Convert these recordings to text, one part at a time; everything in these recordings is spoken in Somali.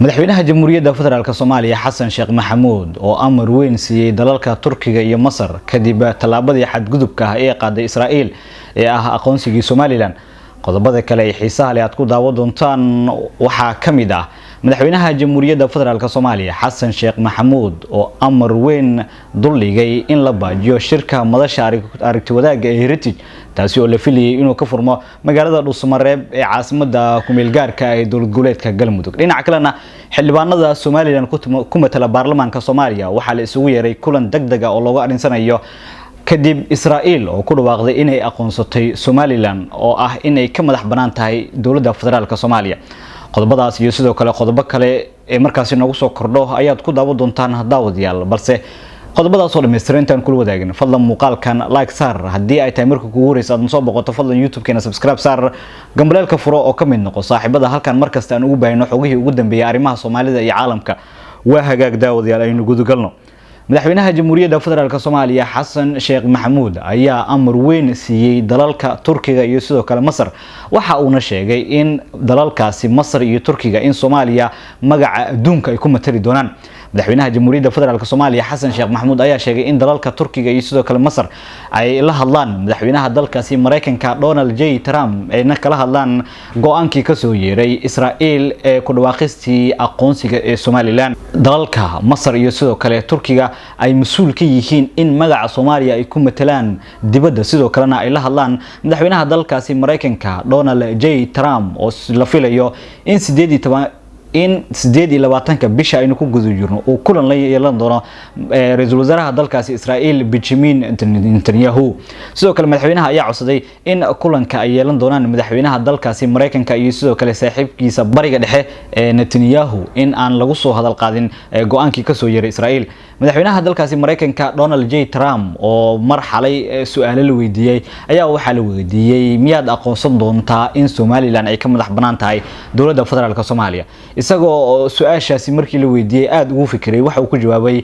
madaxweynaha jamhuuriyadda federaalka Soomaaliya Xasan Sheekh Maxamuud oo amar weyn siiyay dalalka Turkiga iyo Masar kadib talaabadii xadgudubka ah ee qaaday Israa'iil ee aqoonsigii Somaliland. qodobada kale ee xiisaha leh aad ku daawo doontaan waxaa kamid ah madaxweynaha jamhuuriyadda federaalka Soomaaliya Xasan Sheekh Maxamuud oo amar weyn duldhigay in la baajiyo shirka madasha aragti wadaagga ee Heritage taasi oo la filayay inuu ka furmo magaalada Dhuusamareeb ee caasimadda ku meel gaarka ah ee dowlad goboleedka Galmudug. dhinaca kalena xildhibaanada Somaliland ku matala baarlamaanka Soomaaliya waxaa la isugu yeeray kulan degdeg ah oo looga arinsanayo kadib Israa'iil oo ku dhawaaqday inay aqoonsatay Somaliland oo ah inay ka madax banaan tahay dowladda federaalka Soomaaliya. qodobadaas iyo sidoo kale qodobo kale ee markaas inagu soo kordho ayaad ku daawo doontaan daawadayaal, balse qodobadaas oo dhameystiran intaan kula wadaagin fadlan muuqaalkan like saar haddii ay tahay marka kugu horeysa aad soo boqoto fadlan YouTube-keena subscribe saar gambaleelka furo oo ka mid noqo saaxiibada halkan markasta aan ugu baahino xogihii ugu dambeeyay arrimaha Soomaalida iyo caalamka. waa hagaag daawadayaal aynu gudagalno. madaxweynaha jamhuuriyadda federaalka Soomaaliya Xasan Sheekh Maxamuud ayaa amar weyn siiyay dalalka Turkiga iyo sidoo kale Masar. waxa uu sheegay in dalalkaasi Masar iyo Turkiga in Soomaaliya magaca adduunka ay ku matali doonaan. madaxweynaha jamhuuriyadda federaalka Soomaaliya Xasan Sheekh Maxamuud ayaa sheegay in dalalka Turkiga iyo sidoo kale Masar ay la hadlaan madaxweynaha dalkaasi Mareykanka Donald J. Trump ayna kala hadlaan go'aankii ka soo yeeray Israa'iil ee ku dhawaaqistii aqoonsiga ee Somaliland. dalalka Masar iyo sidoo kale Turkiga ay mas'uul ka yihiin in magaca Soomaaliya ay ku matalaan dibadda, sidoo kalena ay la hadlaan madaxweynaha dalkaasi Mareykanka Donald J. Trump oo la filayo in 28 bisha aynu ku guda jirno oo kulan la yeelan doono ra'iisul wasaaraha dalkaasi Israa'iil Benjamin Netanyahu. sidoo kale madaxweynaha ayaa codsaday in kulanka ay yeelan doonaan madaxweynaha dalkaasi Mareykanka iyo sidoo kale saaxiibkiisa bariga dhexe Netanyahu in aan lagu soo hadal qaadin go'aankii ka soo yeeray Israa'iil. madaxweynaha dalkaasi Mareykanka Donald J. Trump oo mar xalay su'aalo la weydiiyay ayaa waxa la weydiiyay miyaad aqoonsan doontaa in Somaliland ay ka madax banaan tahay dowladda federaalka Soomaaliya. isagoo su'aashaasi markii la weydiiyay aad ugu fikiray waxa uu ku jawaabay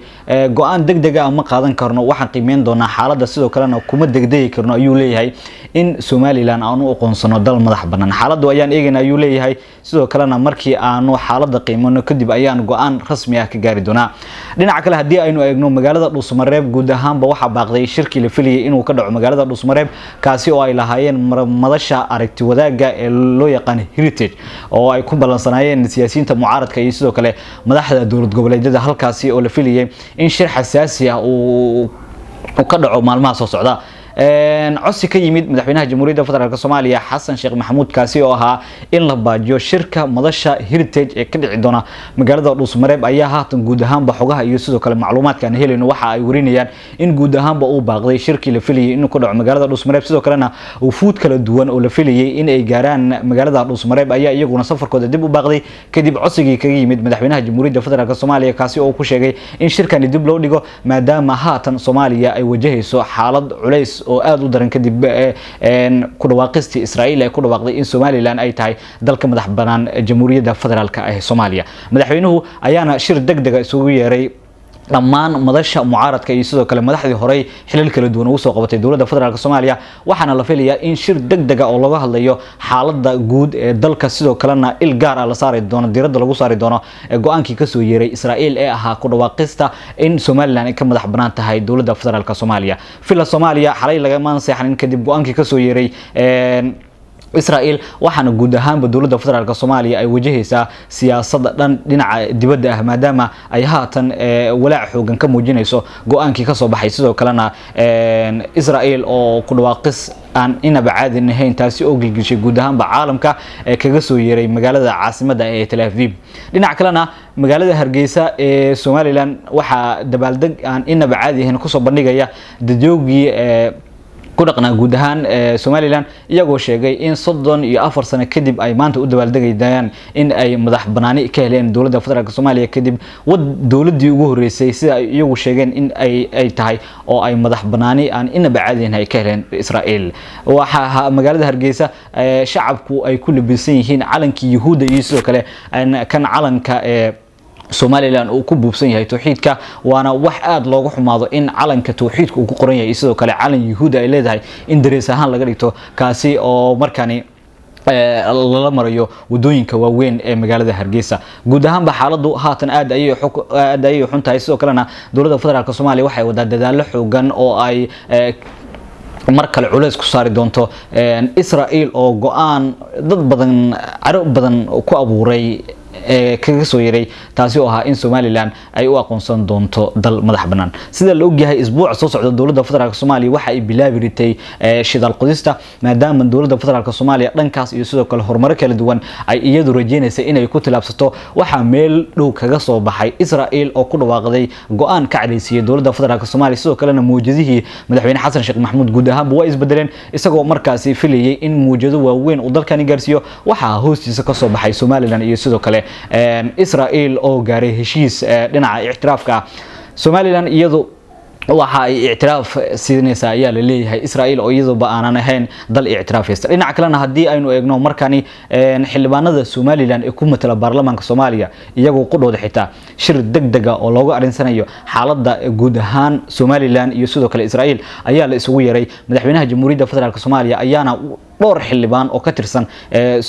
go'aan degdeg ah ma qaadan karno, waxaan qiimeyn doonaa xaaladda sidoo kalena kuma degdegi karno ayuu leeyahay in Somaliland aanu aqoonsano dal madax banaan. xaaladdu ayaan eegaynaa ayuu leeyahay, sidoo kalena markii aanu xaaladda qiimano kadib ayaan go'aan rasmi ah ka gaari doonaa. dhinaca kale haddii aynu eegno magaalada Dhuusamareeb guud ahaanba waxa baaqday shirkii la filayay inuu ka dhaco magaalada Dhuusamareeb kaasi oo ay lahaayeen madasha aragti wadaagga ee loo yaqaan Heritage oo ay ku balansanaayeen siyaasiyiinta mucaaradka iyo sidoo kale madaxda dowlad goboleedyada halkaasi oo la filayay in shir xasaasi ah uu ka dhaco maalmaha soo socda. codsi ka yimid madaxweynaha jamhuuriyadda federaalka Soomaaliya Xasan Sheekh Maxamuud kaasi oo ahaa in la baajiyo shirka madasha Heritage ee ka dhici doona magaalada Dhuusamareeb ayaa haatan guud ahaanba xogaha iyo sidoo kale macluumaadka aan helayno waxa ay warinayaan in guud ahaanba uu baaqday shirkii la filayay inuu ka dhaco magaalada Dhuusamareeb. sidoo kalena wufuud kala duwan oo la filayay in ay gaaraan magaalada Dhuusamareeb ayaa iyaguna safarkooda dib u baaqday kadib codsigii kaga yimid madaxweynaha jamhuuriyadda federaalka Soomaaliya kaasi oo ku sheegay in shirkan dib loo dhigo maadaama haatan Soomaaliya ay wajahayso xaalad culays oo aad u daran kadib ku dhawaaqistii Israa'iil ay ku dhawaaqday in Somaliland ay tahay dalka madax banaan jamhuuriyadda federaalka ah ee Soomaaliya. madaxweynuhu ayaana shir degdeg ah isugu yeeray dhammaan madasha mucaaradka iyo sidoo kale madaxdii hore xilal kala duwan ugu soo qabatay dowladda federaalka Soomaaliya. waxaana la filayaa in shir degdeg ah oo laga hadlayo xaaladda guud ee dalka sidoo kalena il gaar ah la saari doono diiradda lagu saari doono go'aankii ka soo yeeray Israa'iil ee ahaa ku dhawaaqista in Somaliland ay ka madax banaan tahay dowladda federaalka Soomaaliya. fila Soomaaliya xalay laga maanseexan kadib go'aankii ka soo yeeray Israa'iil waxaana guud ahaanba dowladda federaalka Soomaaliya ay wajahaysaa siyaasadda dhinaca dibadda ah maadaama ay haatan walaac xoogan ka muujinayso go'aankii ka soo baxay. sidoo kalena Israa'iil oo ku dhawaaqis aan inaba caadi ahayn taasi oo gilgishay guud ahaanba caalamka kaga soo yeeray magaalada caasimadda ee Tel Aviv. dhinaca kalena magaalada Hargeysa ee Somaliland waxa dabaaldeg aan inaba caadi ahayn ku soo bandhigaya dadyoogii ku dhaqnaa guud ahaan Somaliland iyagoo sheegay in 34 sano kadib ay maanta u dabaaldegayaan in ay madax banaani ka heleen dowladda federaalka Soomaaliya kadib dowladii ugu horeysay sida ay iyagu sheegeen in ay tahay oo ay madax banaani aan inaba caadiin ay ka heleen Israa'iil. waxa magaalada Hargeysa shacabku ay ku labisan yihiin calankii Yahuuda iyo sidoo kale kan calanka Somaliland uu ku buubsan yahay tawxiidka waana wax aad loogu xumaado in calanka tawxiidka uu ku qoran yahay sidoo kale calan Yahuud ay leedahay in darees ahaan laga dhigto kaasi oo markani lala marayo wadooyinka waaweyn ee magaalada Hargeysa guud ahaan ba xaaladu haatan aad ay xuntahay sidoo kalena dowladda federaalka Soomaaliya waxay wada dadaalo xoogan oo ay mar kale culays ku saari doonto Israa'iil oo go'aan dad badan carab badan ku abuuray kaga soo yeeray taasi oo ahaa in Somaliland ay u aqoonsan doonto dal madax banaan sida la ogyahay isbuuc soo socda dowladda federaalka Soomaaliya waxa ay bilaabiritay shidaal qodista maadaama dowladda federaalka Soomaaliya dhankaas iyo sidoo kale horumar kala duwan ay iyadu rajeenaysa inay ku tilaabsato waxa meel dhow kaga soo baxay Israa'iil oo ku dhawaaqday go'aan ka cadaysiyay dowladda federaalka Soomaaliya sidoo kalena muujadihii madaxweyne Xasan Sheekh Maxamuud guud ahaan waa isbedeleen isagoo markaasi filayay in muujado waaweyn uu dalkani gaarsiiyo waxa hoostiisa ka soo baxay Somaliland iyo sidoo kale Israa'iil oo gaaray heshiis dhinaca ictiraafka Somaliland iyadu waxa ay ictiraaf siinaysaa ayaa la leeyahay Israa'iil oo iyadu ba aanan ahayn dal ictiraafaysta dhinaca kalena hadii aynu eegno markani xildhibaanada Somaliland ee ku matala baarlamaanka Soomaaliya iyagoo qodooda xitaa shir degdeg ah oo looga arinsanayo xaaladda guud ahaan Somaliland iyo sidoo kale Israa'iil ayaa la isugu yeeray madaxweynaha Jamhuuriyadda Federaalka Soomaaliya ayaana dhowr xildhibaan oo ka tirsan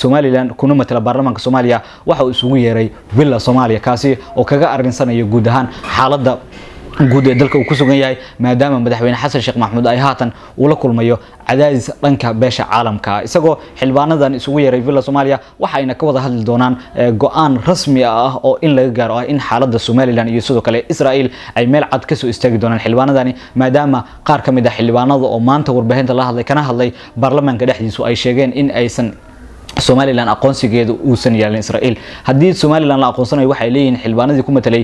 Somaliland kuna matala baarlamaanka Soomaaliya waxa uu isugu yeeray Villa Soomaaliya kaasi oo kaga arinsanayo guud ahaan xaaladda guud ee dalka uu ku sugan yahay maadaama madaxweyne Xasan Sheekh Maxamuud ay haatan uu la kulmayo cadaadis dhanka beesha caalamka isagoo xilbaanadan isugu yeeray Villa Soomaaliya waxayna ka wada hadli doonaan go'aan rasmi ah oo in laga gaaro in xaaladda Somaliland iyo sidoo kale Israa'iil ay meel cad ka soo istaagi doonaan xilbaanadani maadaama qaar ka mid ah xilbaanada oo maanta warbaahinta la hadlay kana hadlay baarlamaanka dhexdiisu ay sheegeen in aysan Somaliland aqoonsigeedu uusan yeelan Israa'iil hadii Somaliland la aqoonsanayo waxay leeyihiin xilbaanadii ku matalay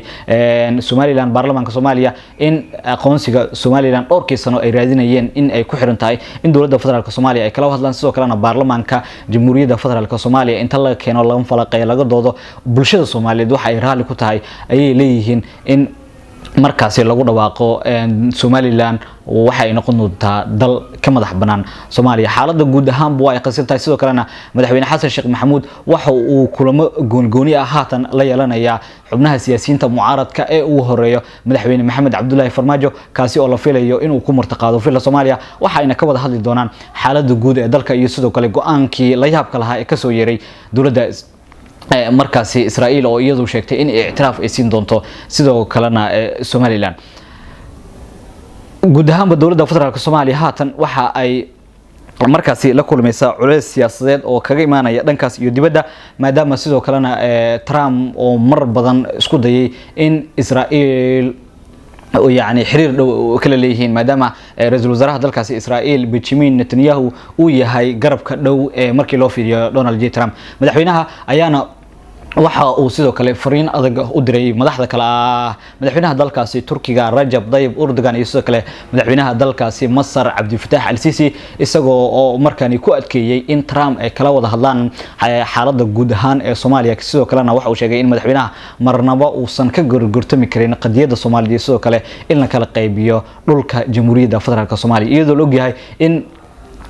Somaliland baarlamaanka Soomaaliya in aqoonsiga Somaliland dhowrkii sano ay raadinayeen in ay ku xiran tahay in dowladda federaalka Soomaaliya ay kala hadlaan sidoo kalena baarlamaanka Jamhuuriyadda Federaalka Soomaaliya inta laga keeno laga falaqeeyo laga doodo bulshada Soomaaliyeed waxa ay raali ku tahay ayay leeyihiin in markaasi lagu dhawaaqo Somaliland waxay noqon doontaa dal ka madax banaan Soomaaliya xaaladda guud ahaan buu ay qasabtay sidoo kalena madaxweyne Xasan Sheekh Maxamuud waxa uu kulamo gooni ah haatan la yeelanaya xubnaha siyaasiyiinta mucaaradka ee uu horeeyo madaxweyne Maxamed Cabdullaahi Farmaajo kaasi oo la filayo inuu ku martaqaado Villa Soomaaliya waxayna ka wada hadli doonaan xaaladda guud ee dalka iyo sidoo kale go'aankii la yaabka lahaa ee ka soo yeeray dowladda markaasi Israa'iil oo iyadu sheegtay in ictiraaf ay siin doonto sidoo kalena Somaliland guud ahaan dowladda federaalka Soomaaliya haatan waxa ay markaasi la kulmaysaa culays siyaasadeed oo kaga imaanaya dhankaas iyo dibadda maadaama sidoo kalena Trump oo mar badan isku dayay in Israa'iil يعني حرير كلا ليهين مادام رئيس الوزراء هذا الكاس إسرائيل بنيامين نتنياهو وياهي قرب كدو مركي لو في دونالد جي ترامب مدحوينها أيانا waxa uu sidoo kale fariin adag u diray madaxda kala madaxweynaha dalkaasi Turkiga Rajab Tayyip Erdogan iyo sidoo kale madaxweynaha dalkaasi Masar Abdel Fattah al-Sisi isagoo oo markaani ku adkeeyay in Trump ay kala wada hadlaan xaaladda guud ahaan ee Soomaaliya sidoo kalena waxa uu sheegay in madaxweynaha marnaba uusan ka gorgortami karin qadiyadda Soomaaliya sidoo kale in la kala qaybiyo dhulka Jamhuuriyadda Federaalka Soomaaliya iyadoo la ogyahay in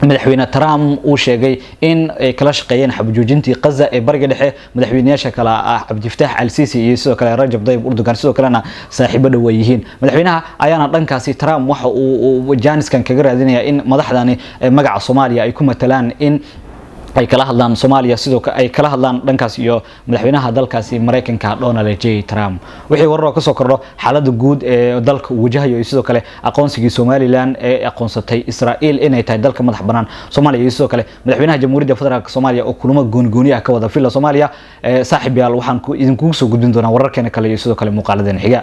madaxweyne Trump uu sheegay in ay kala shaqeeyeen xabjoojintii Gaza ee bariga dhexe madaxweynayaasha kala ah Abdel Fattah al-Sisi iyo sidoo kale Rajab Tayyip Erdogan sidoo kalena saaxiibo dhow yihiin madaxweynaha ayaana dhankaasi Trump waxa uu jaaniskan kaga raadinaya in madaxdani magaca Soomaaliya ay ku matalaan in ay kala hadlaan Soomaaliya sidoo kale ay kala hadlaan dhankaas iyo madaxweynaha dalkaasi Mareykanka Donald J Trump wixii warar ka soo kordho xaaladda guud ee dalka wajahayo iyo sidoo kale aqoonsigii Somaliland ee aqoonsatay Israa'iil inay tahay dalka madax banaan Soomaaliya iyo sidoo kale madaxweynaha Jamhuuriyadda Federaalka Soomaaliya oo kulamo gooni ah ka wada Villa Soomaaliya saaxiibayaal waxaan idinku soo gudbin doonaa wararkeena kale iyo sidoo kale muuqaaladeena xiga